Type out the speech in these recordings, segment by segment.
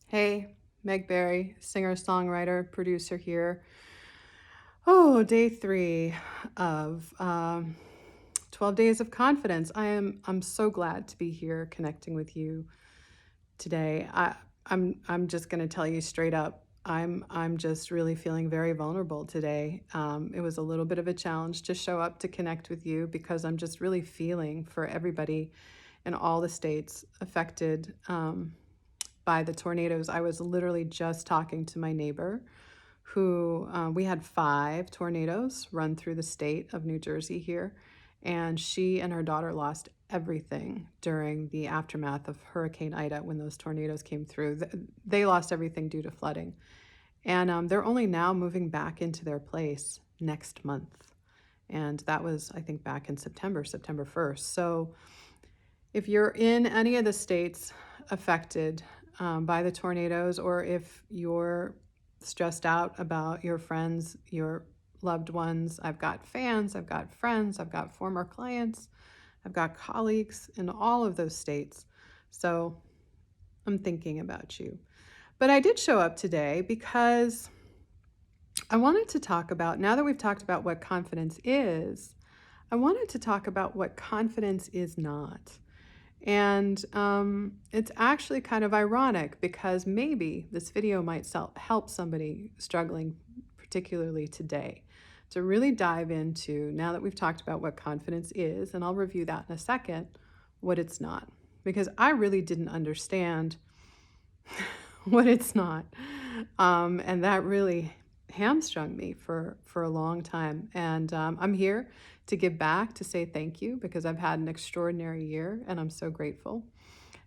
Hey, Meg Berry, singer, songwriter, producer here. Oh, day 3 of 12 days of confidence. I'm so glad to be here connecting with you today. I'm just going to tell you straight up. I'm just really feeling very vulnerable today. It was a little bit of a challenge to show up to connect with you because I'm just really feeling for everybody in all the states affected by the tornadoes. I was literally just talking to my neighbor who we had 5 tornadoes run through the state of New Jersey here, and she and her daughter lost everything during the aftermath of Hurricane Ida when those tornadoes came through. They lost everything due to flooding, and they're only now moving back into their place next month. And that was, I think, back in September 1st. So if you're in any of the states affected by the tornadoes, or if you're stressed out about your friends, your loved ones, I've got fans, I've got friends, I've got former clients, I've got colleagues in all of those states. So I'm thinking about you. But I did show up today because I wanted to talk about, now that we've talked about what confidence is, I wanted to talk about what confidence is not. And it's actually kind of ironic because maybe this video might help somebody struggling, particularly today, to really dive into, now that we've talked about what confidence is, and I'll review that in a second, what it's not. Because I really didn't understand what it's not. And that really hamstrung me for a long time. And I'm here to give back, to say thank you, because I've had an extraordinary year and I'm so grateful.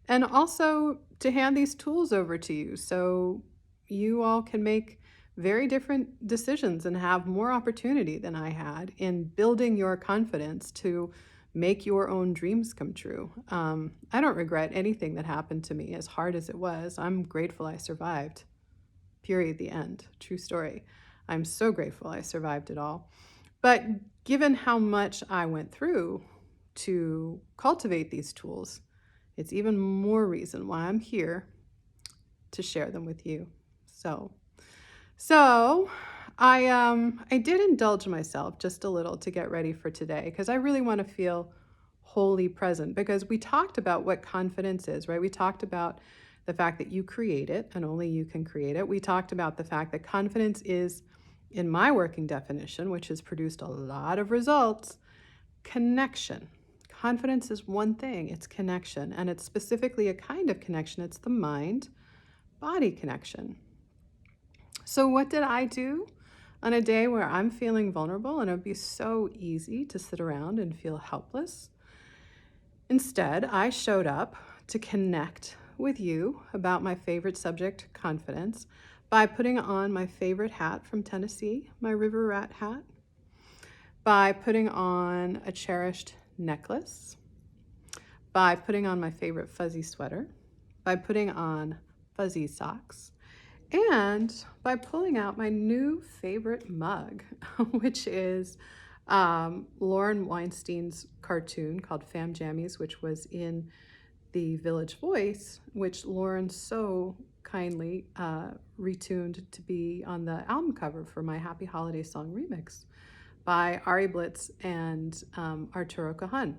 And also to hand these tools over to you so you all can make very different decisions and have more opportunity than I had in building your confidence to make your own dreams come true. I don't regret anything that happened to me, as hard as it was. I'm grateful I survived. Period. The end. True story. I'm so grateful I survived it all. But given how much I went through to cultivate these tools, it's even more reason why I'm here to share them with you. So I did indulge myself just a little to get ready for today because I really want to feel wholly present, because we talked about what confidence is, right? We talked about the fact that you create it and only you can create it. We talked about the fact that confidence is, in my working definition, which has produced a lot of results, connection. Confidence is one thing, it's connection, and it's specifically a kind of connection. It's the mind-body connection. So what did I do on a day where I'm feeling vulnerable and it would be so easy to sit around and feel helpless? Instead, I showed up to connect with you about my favorite subject, confidence, by putting on my favorite hat from Tennessee, my river rat hat, by putting on a cherished necklace, by putting on my favorite fuzzy sweater, by putting on fuzzy socks, and by pulling out my new favorite mug, which is Lauren Weinstein's cartoon called Fam Jammies, which was in the Village Voice, which Lauren so kindly retuned to be on the album cover for my Happy Holiday Song remix by Ari Blitz and Arturo Cajon.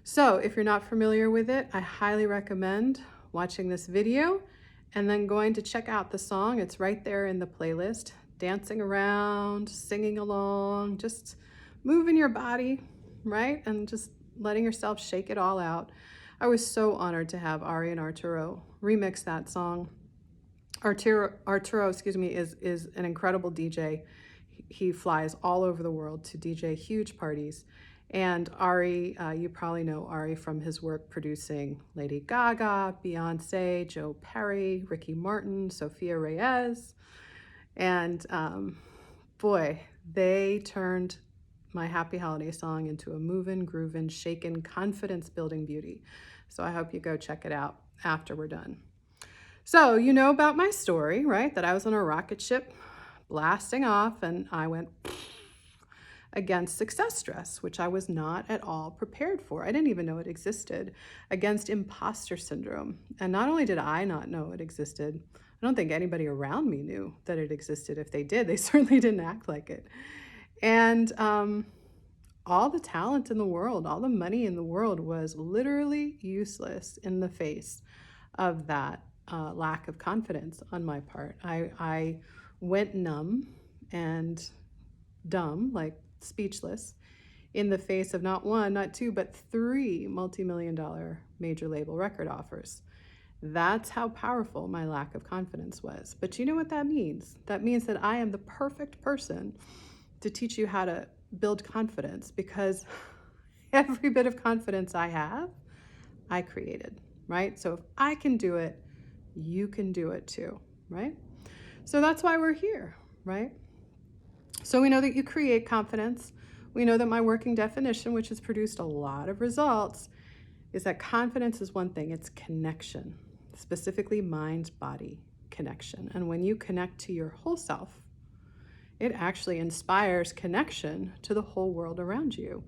So if you're not familiar with it, I highly recommend watching this video and then going to check out the song. It's right there in the playlist. Dancing around, singing along, just moving your body, right? And just letting yourself shake it all out. I was so honored to have Ari and Arturo remix that song. Arturo, is an incredible DJ. He flies all over the world to DJ huge parties. And Ari, you probably know Ari from his work producing Lady Gaga, Beyonce, Joe Perry, Ricky Martin, Sophia Reyes. And boy, they turned my Happy Holiday Song into a moving, grooving, shaking, confidence-building beauty. So I hope you go check it out after we're done. So you know about my story, right? That I was on a rocket ship blasting off and I went against success stress, which I was not at all prepared for. I didn't even know it existed, against imposter syndrome. And not only did I not know it existed, I don't think anybody around me knew that it existed. If they did, they certainly didn't act like it. And all the talent in the world, all the money in the world was literally useless in the face of that lack of confidence on my part. I went numb and dumb, like speechless, in the face of not one, not two, but three multi-million-dollar major label record offers. That's how powerful my lack of confidence was. But you know what that means? That means that I am the perfect person to teach you how to build confidence, because every bit of confidence I have, I created, right? So if I can do it, you can do it too, right? So that's why we're here, right? So we know that you create confidence. We know that my working definition, which has produced a lot of results, is that confidence is one thing, it's connection, specifically mind-body connection. And when you connect to your whole self, it actually inspires connection to the whole world around you.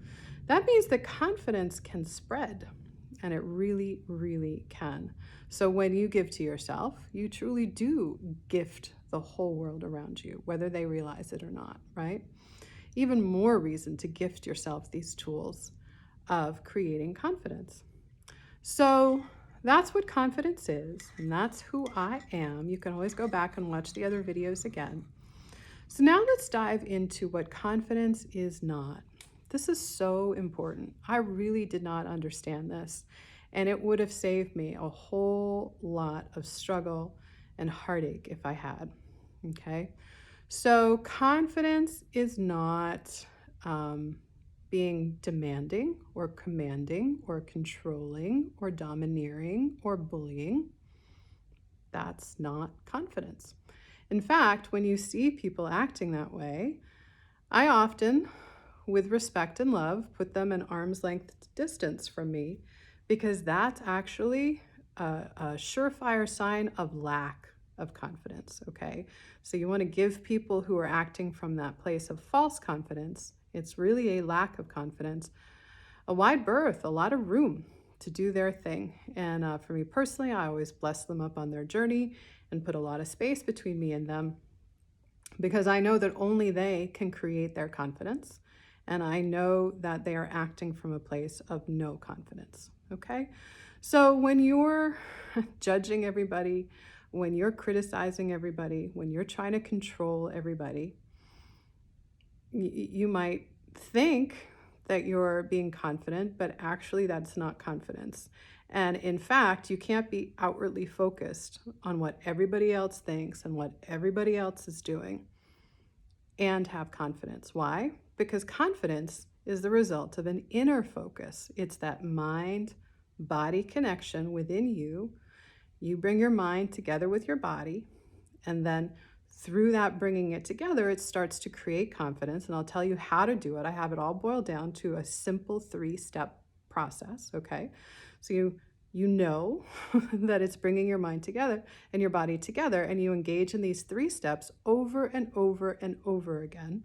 That means that confidence can spread, and it really, really can. So when you give to yourself, you truly do gift the whole world around you, whether they realize it or not, right? Even more reason to gift yourself these tools of creating confidence. So that's what confidence is, and that's who I am. You can always go back and watch the other videos again. So now let's dive into what confidence is not. This is so important. I really did not understand this, and it would have saved me a whole lot of struggle and heartache if I had. Okay, so confidence is not being demanding or commanding or controlling or domineering or bullying. That's not confidence. In fact, when you see people acting that way, I often, with respect and love, put them an arm's length distance from me, because that's actually a surefire sign of lack of confidence, okay? So you want to give people who are acting from that place of false confidence, it's really a lack of confidence, a wide berth, a lot of room to do their thing. And for me personally, I always bless them up on their journey and put a lot of space between me and them, because I know that only they can create their confidence. And I know that they are acting from a place of no confidence, okay? So when you're judging everybody, when you're criticizing everybody, when you're trying to control everybody, you might think that you're being confident, but actually that's not confidence. And in fact, you can't be outwardly focused on what everybody else thinks and what everybody else is doing and have confidence. Why? Because confidence is the result of an inner focus. It's that mind-body connection within you. You bring your mind together with your body, and then through that bringing it together, it starts to create confidence. And I'll tell you how to do it. I have it all boiled down to a simple 3-step process, okay? So you know that it's bringing your mind together and your body together, and you engage in these 3 steps over and over and over again.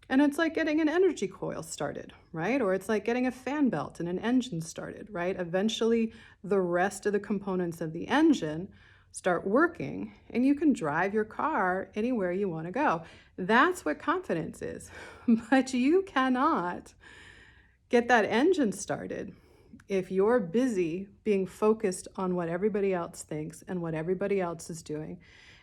And it's like getting an energy coil started, right? Or it's like getting a fan belt and an engine started, right? Eventually, the rest of the components of the engine start working, and you can drive your car anywhere you want to go. That's what confidence is. But you cannot get that engine started if you're busy being focused on what everybody else thinks and what everybody else is doing,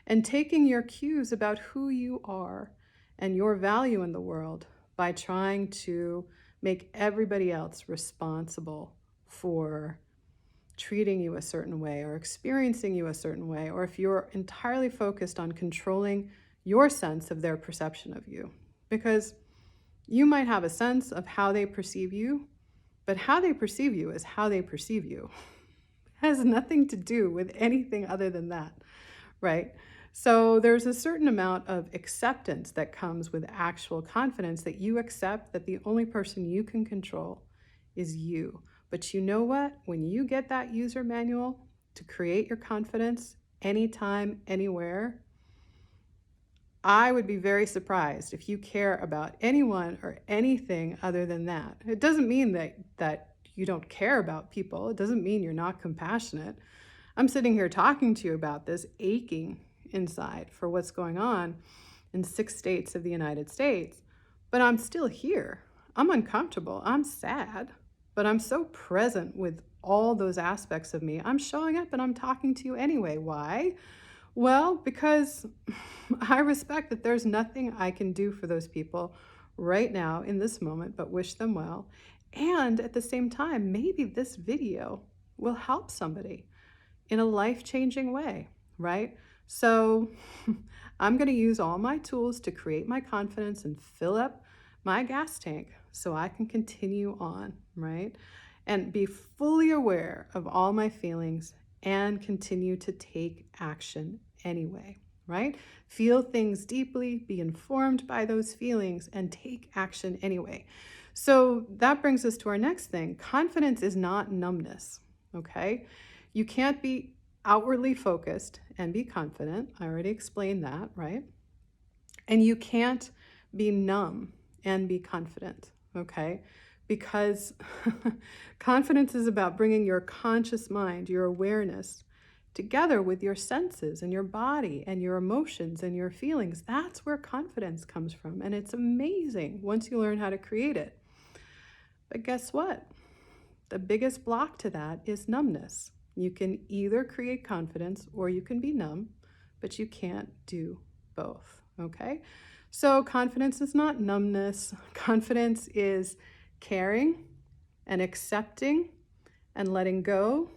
and taking your cues about who you are and your value in the world by trying to make everybody else responsible for treating you a certain way or experiencing you a certain way, or if you're entirely focused on controlling your sense of their perception of you. Because you might have a sense of how they perceive you, but how they perceive you is how they perceive you. It has nothing to do with anything other than that, right? So there's a certain amount of acceptance that comes with actual confidence, that you accept that the only person you can control is you. But you know what? When you get that user manual, to create your confidence anytime, anywhere, I would be very surprised if you care about anyone or anything other than that. It doesn't mean that you don't care about people. It doesn't mean you're not compassionate. I'm sitting here talking to you about this, aching inside for what's going on in 6 states of the United States, but I'm still here. I'm uncomfortable. I'm sad, but I'm so present with all those aspects of me. I'm showing up and I'm talking to you anyway. Why? Well, because I respect that there's nothing I can do for those people right now in this moment, but wish them well. And at the same time, maybe this video will help somebody in a life-changing way, right? So I'm going to use all my tools to create my confidence and fill up my gas tank so I can continue on, right? And be fully aware of all my feelings and continue to take action anyway, right? Feel things deeply, be informed by those feelings, and take action anyway. So that brings us to our next thing. Confidence is not numbness, okay? You can't be outwardly focused and be confident. I already explained that, right? And you can't be numb and be confident, okay? Because confidence is about bringing your conscious mind, your awareness, together with your senses and your body and your emotions and your feelings. That's where confidence comes from. And it's amazing once you learn how to create it. But guess what? The biggest block to that is numbness. You can either create confidence or you can be numb, but you can't do both, okay? So confidence is not numbness. Confidence is caring and accepting and letting go.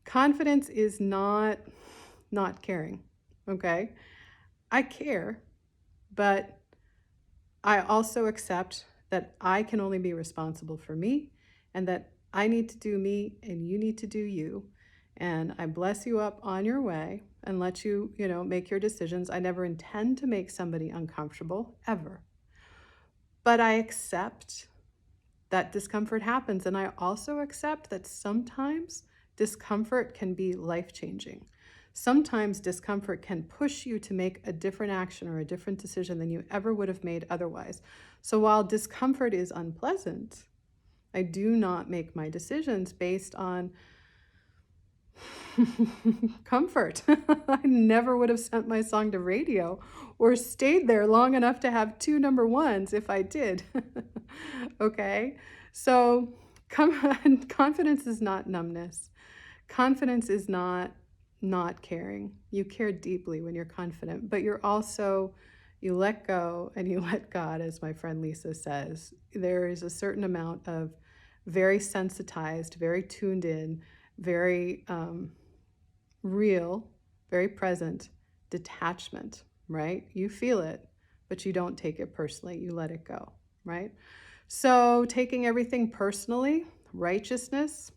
Confidence is not caring, okay? I care, but I also accept that I can only be responsible for me and that I need to do me and you need to do you. And I bless you up on your way and let you, make your decisions. I never intend to make somebody uncomfortable, ever. But I accept that discomfort happens. And I also accept that sometimes discomfort can be life-changing. Sometimes discomfort can push you to make a different action or a different decision than you ever would have made otherwise. So while discomfort is unpleasant, I do not make my decisions based on comfort. I never would have sent my song to radio or stayed there long enough to have 2 number ones if I did. Okay? So confidence is not numbness. Confidence is not caring. You care deeply when you're confident, but you let go and you let God, as my friend Lisa says. There is a certain amount of very sensitized, very tuned in, very real, very present detachment, right? You feel it, but you don't take it personally. You let it go, right? So taking everything personally, righteousness,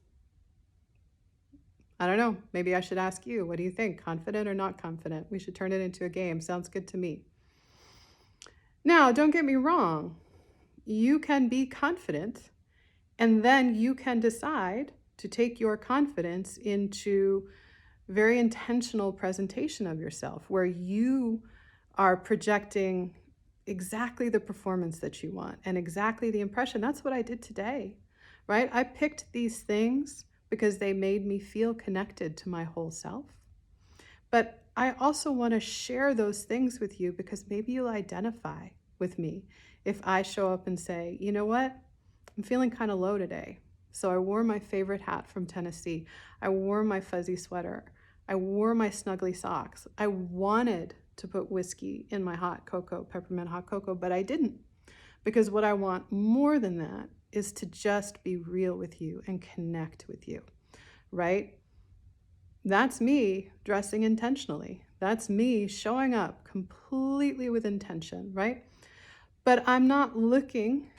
I don't know. Maybe I should ask you, what do you think? Confident or not confident? We should turn it into a game. Sounds good to me. Now, don't get me wrong. You can be confident, and then you can decide to take your confidence into very intentional presentation of yourself, where you are projecting exactly the performance that you want and exactly the impression. That's what I did today, right? I picked these things because they made me feel connected to my whole self. But I also want to share those things with you because maybe you'll identify with me if I show up and say, you know what? I'm feeling kind of low today. So I wore my favorite hat from Tennessee. I wore my fuzzy sweater. I wore my snuggly socks. I wanted to put whiskey in my hot cocoa, peppermint hot cocoa, but I didn't. Because what I want more than that is to just be real with you and connect with you, right? That's me dressing intentionally. That's me showing up completely with intention, right? But I'm not looking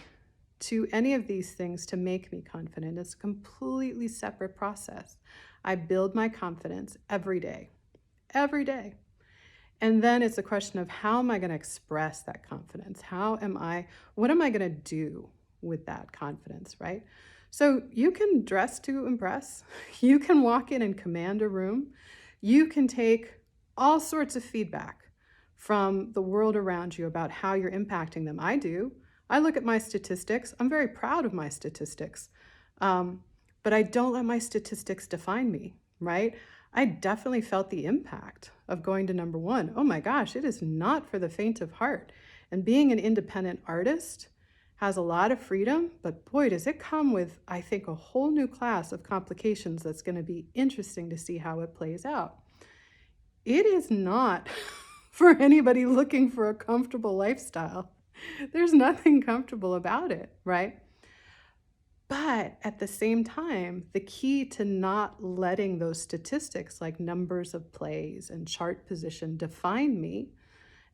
to any of these things to make me confident. It's a completely separate process. I build my confidence every day. And then it's a question of how am I going to express that confidence? What am I going to do with that confidence, right? So you can dress to impress. You can walk in and command a room. You can take all sorts of feedback from the world around you about how you're impacting them. I do. I look at my statistics. I'm very proud of my statistics. Um, but I don't let my statistics define me, right? I definitely felt the impact of going to number one. Oh my gosh, it is not for the faint of heart. And being an independent artist has a lot of freedom, but boy, does it come with, I think, a whole new class of complications that's going to be interesting to see how it plays out. It is not for anybody looking for a comfortable lifestyle. There's nothing comfortable about it, right? But at the same time, the key to not letting those statistics like numbers of plays and chart position define me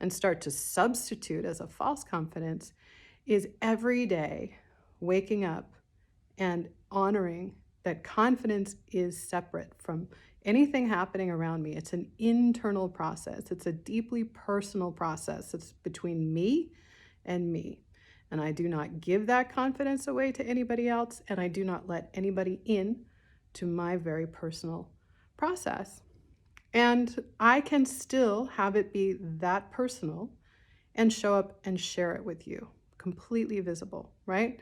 and start to substitute as a false confidence is every day waking up and honoring that confidence is separate from anything happening around me. It's an internal process. It's a deeply personal process. It's between me and me. And I do not give that confidence away to anybody else, and I do not let anybody in to my very personal process. And I can still have it be that personal and show up and share it with you, completely visible, right?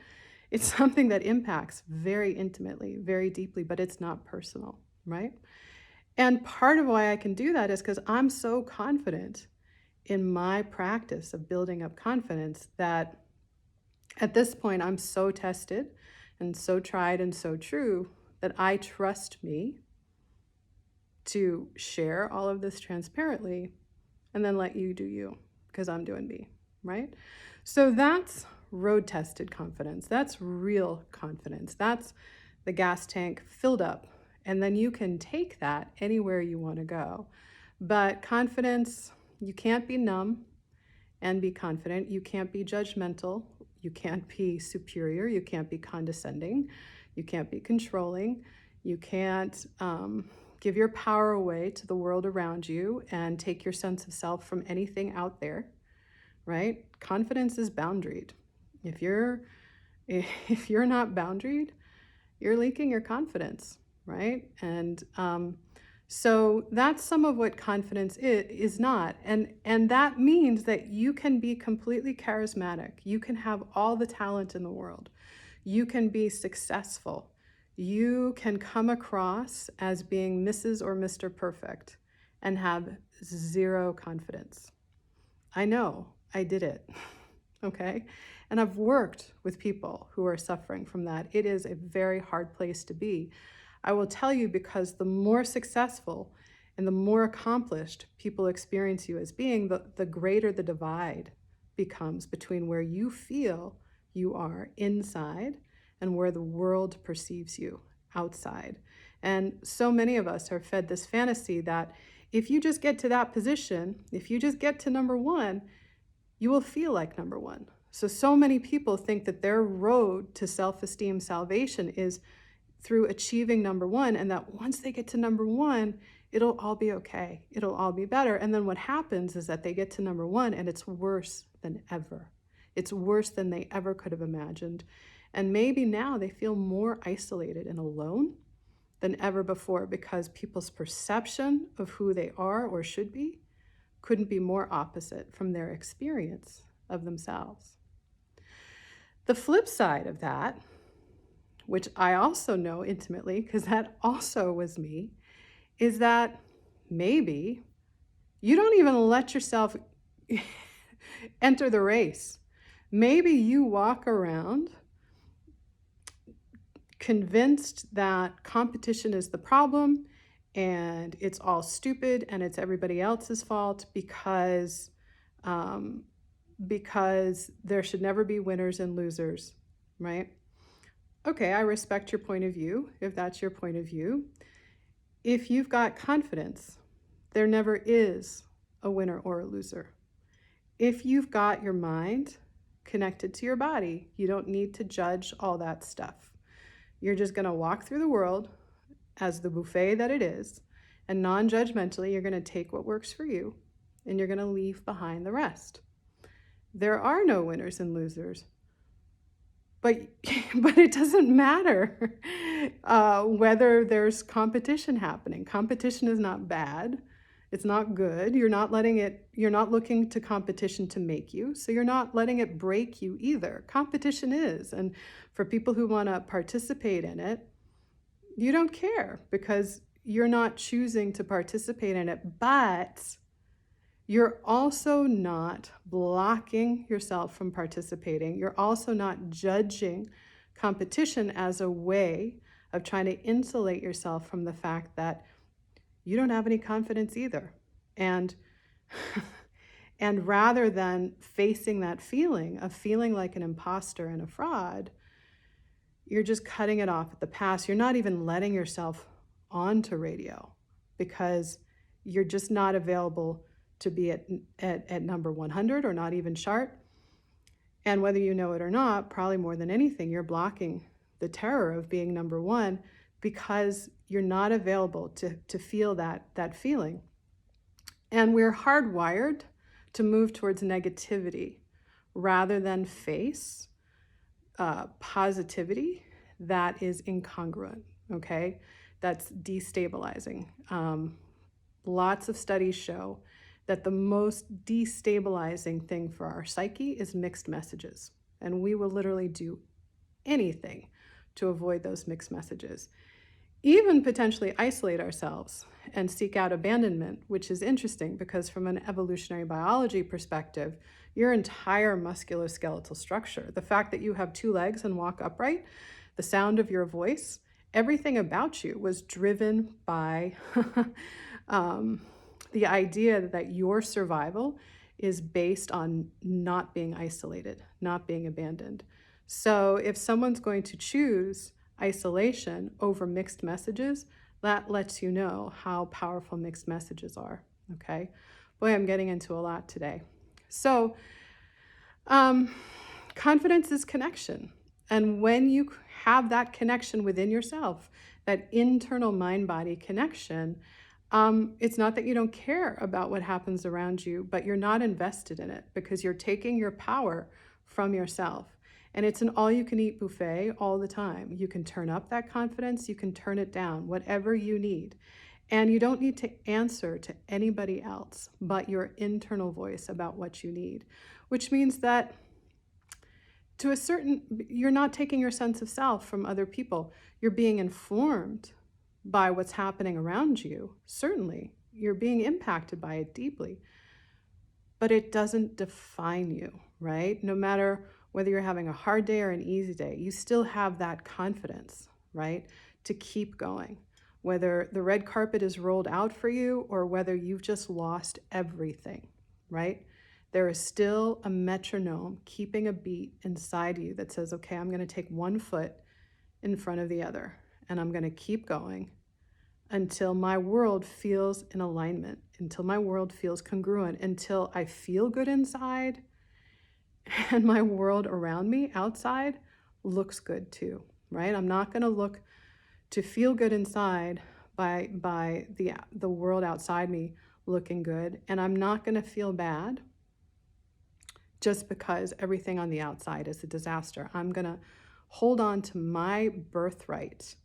It's something that impacts very intimately, very deeply, but it's not personal, right? And part of why I can do that is because I'm so confident in my practice of building up confidence that at this point I'm so tested and so tried and so true that I trust me to share all of this transparently and then let you do you because I'm doing me, right? So that's road tested confidence. That's real confidence. That's the gas tank filled up. And then you can take that anywhere you want to go. But confidence, you can't be numb and be confident. You can't be judgmental. You can't be superior. You can't be condescending. You can't be controlling. You can't give your power away to the world around you and take your sense of self from anything out there, right? Confidence is boundaried. If you're not boundaried, you're leaking your confidence, right? And so that's some of what confidence is not. And that means that you can be completely charismatic. You can have all the talent in the world. You can be successful. You can come across as being Mrs. or Mr. Perfect and have zero confidence. I know, I did it, okay? And I've worked with people who are suffering from that. It is a very hard place to be. I will tell you, because the more successful and the more accomplished people experience you as being, the greater the divide becomes between where you feel you are inside and where the world perceives you outside. And so many of us are fed this fantasy that if you just get to that position, if you just get to number one, you will feel like number one. So many people think that their road to self-esteem salvation is through achieving number one, and that once they get to number one, it'll all be okay. It'll all be better. And then what happens is that they get to number one and it's worse than ever. It's worse than they ever could have imagined. And maybe now they feel more isolated and alone than ever before because people's perception of who they are or should be couldn't be more opposite from their experience of themselves. The flip side of that, which I also know intimately because that also was me, is that maybe you don't even let yourself enter the race. Maybe you walk around convinced that competition is the problem and it's all stupid and it's everybody else's fault because there should never be winners and losers, right? Okay, I respect your point of view, if that's your point of view. If you've got confidence, there never is a winner or a loser. If you've got your mind connected to your body, you don't need to judge all that stuff. You're just going to walk through the world as the buffet that it is, and non-judgmentally, you're going to take what works for you, and you're going to leave behind the rest. There are no winners and losers, but it doesn't matter whether there's competition happening. Competition is not bad. It's not good. You're not looking to competition to make you. So you're not letting it break you either. Competition is. And for people who want to participate in it, you don't care because you're not choosing to participate in it. But you're also not blocking yourself from participating. You're also not judging competition as a way of trying to insulate yourself from the fact that you don't have any confidence either. And and rather than facing that feeling of feeling like an imposter and a fraud, you're just cutting it off at the pass. You're not even letting yourself onto radio because you're just not available to be at number 100 or not even chart. And whether you know it or not, probably more than anything, you're blocking the terror of being number one because you're not available to feel that feeling. And we're hardwired to move towards negativity rather than face positivity that is incongruent, okay? That's destabilizing. Lots of studies show that the most destabilizing thing for our psyche is mixed messages. And we will literally do anything to avoid those mixed messages, even potentially isolate ourselves and seek out abandonment, which is interesting because from an evolutionary biology perspective, your entire musculoskeletal structure, the fact that you have 2 legs and walk upright, the sound of your voice, everything about you was driven by the idea that your survival is based on not being isolated, not being abandoned. So if someone's going to choose isolation over mixed messages, that lets you know how powerful mixed messages are, okay? Boy, I'm getting into a lot today. So confidence is connection. And when you have that connection within yourself, that internal mind-body connection, it's not that you don't care about what happens around you, but you're not invested in it because you're taking your power from yourself. And it's an all-you-can-eat buffet all the time. You can turn up that confidence, you can turn it down, whatever you need. And you don't need to answer to anybody else but your internal voice about what you need, which means that you're not taking your sense of self from other people. You're being informed by what's happening around you. Certainly, you're being impacted by it deeply, but it doesn't define you, right? No matter whether you're having a hard day or an easy day, you still have that confidence, right? To keep going. Whether the red carpet is rolled out for you or whether you've just lost everything, right? There is still a metronome keeping a beat inside you that says, okay, I'm going to take one foot in front of the other and I'm going to keep going until my world feels in alignment, until my world feels congruent, until I feel good inside and my world around me outside looks good too, right? I'm not going to look to feel good inside by the world outside me looking good, and I'm not going to feel bad just because everything on the outside is a disaster. I'm going to hold on to my birthright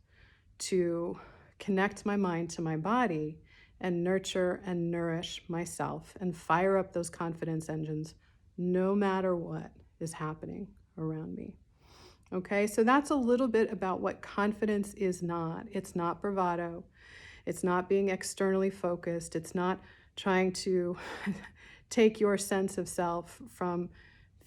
to connect my mind to my body and nurture and nourish myself and fire up those confidence engines no matter what is happening around me. Okay, so that's a little bit about what confidence is not. It's not bravado. It's not being externally focused. It's not trying to take your sense of self from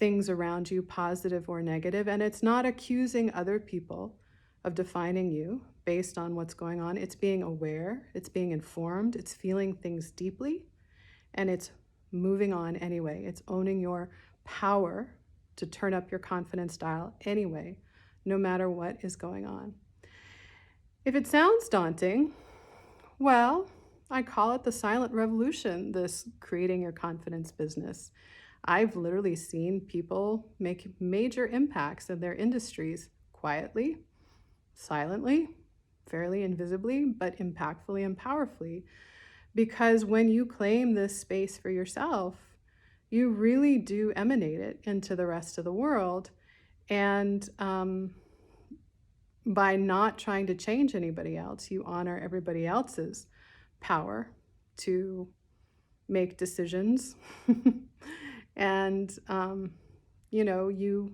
things around you, positive or negative. And it's not accusing other people of defining you based on what's going on. It's being aware, it's being informed, it's feeling things deeply, and it's moving on anyway. It's owning your power to turn up your confidence dial anyway, no matter what is going on. If it sounds daunting, well, I call it the silent revolution, this creating your confidence business. I've literally seen people make major impacts in their industries quietly, silently, fairly invisibly, but impactfully and powerfully. Because when you claim this space for yourself, you really do emanate it into the rest of the world. And by not trying to change anybody else, you honor everybody else's power to make decisions. And, you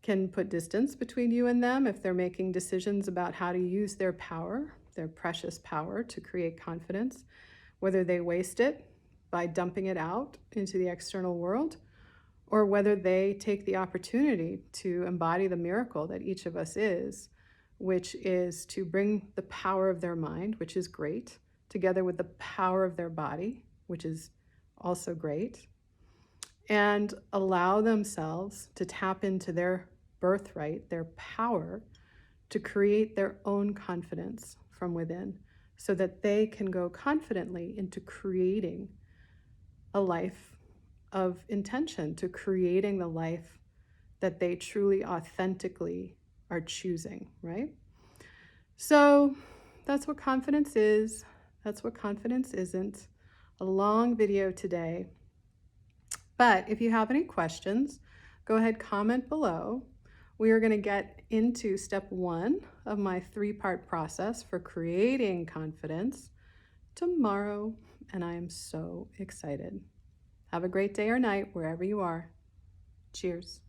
can put distance between you and them if they're making decisions about how to use their power, their precious power to create confidence, whether they waste it by dumping it out into the external world, or whether they take the opportunity to embody the miracle that each of us is, which is to bring the power of their mind, which is great, together with the power of their body, which is also great, and allow themselves to tap into their birthright, their power, to create their own confidence from within so that they can go confidently into creating a life of intention, to creating the life that they truly, authentically are choosing, right? So that's what confidence is. That's what confidence isn't. A long video today. But if you have any questions, go ahead, comment below. We are going to get into step 1 of my 3-part process for creating confidence tomorrow, and I am so excited. Have a great day or night wherever you are. Cheers.